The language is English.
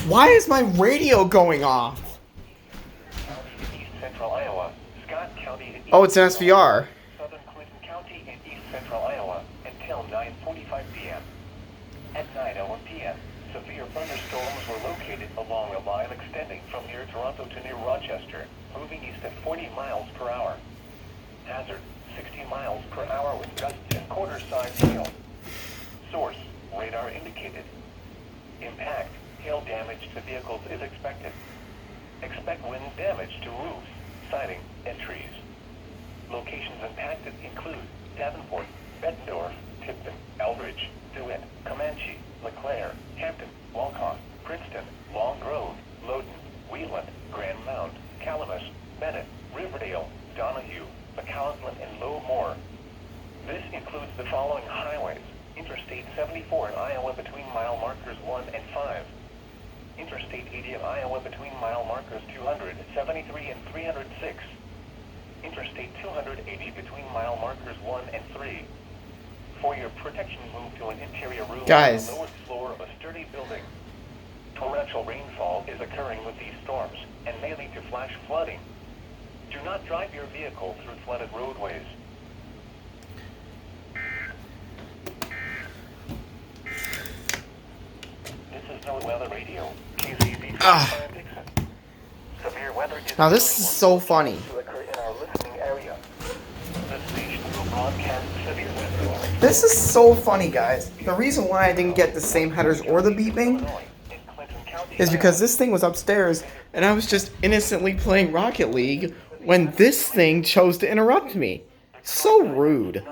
Why is my radio going off? East Central Iowa, Scott County in Oh, it's an SVR. Southern Clinton County in East Central Iowa until 9:45 p.m. At 9:01 p.m., severe thunderstorms were located along a line extending from near Toronto to near Rochester, moving east at 40 miles per hour. Hazard, 60 miles per hour with gusts and quarter-size hail. Source, radar indicated. Impact, hail damage to vehicles is expected. Expect wind damage to roofs, siding, and trees. Locations impacted include Davenport, Bettendorf, Tipton, Eldridge, DeWitt, Comanche, LeClaire, Hampton, Walcott, Princeton, Long Grove, Loudoun, Wheeland, Grand Mound, Calamus, Bennett, Riverdale, Donahue, McAllen, and Low Moor. This includes the following highways: Interstate 74 in Iowa between mile markers 1 and 5. Interstate 80 in Iowa between mile markers 273 and 306. Interstate 280 between mile markers 1 and 3. For your protection, move to an interior room Guys. on the lowest floor of a sturdy building. Torrential rainfall is occurring with these storms and may lead to flash flooding. Do not drive your vehicle through flooded roadways. This is No Weather Radio, KZZ55 Dixon. Severe weather is Now this is so funny. to occur in our listening area. This station will broadcast severe weather. This is so funny, guys. The reason why I didn't get the same headers or the beeping is because this thing was upstairs and I was just innocently playing Rocket League when this thing chose to interrupt me. So rude.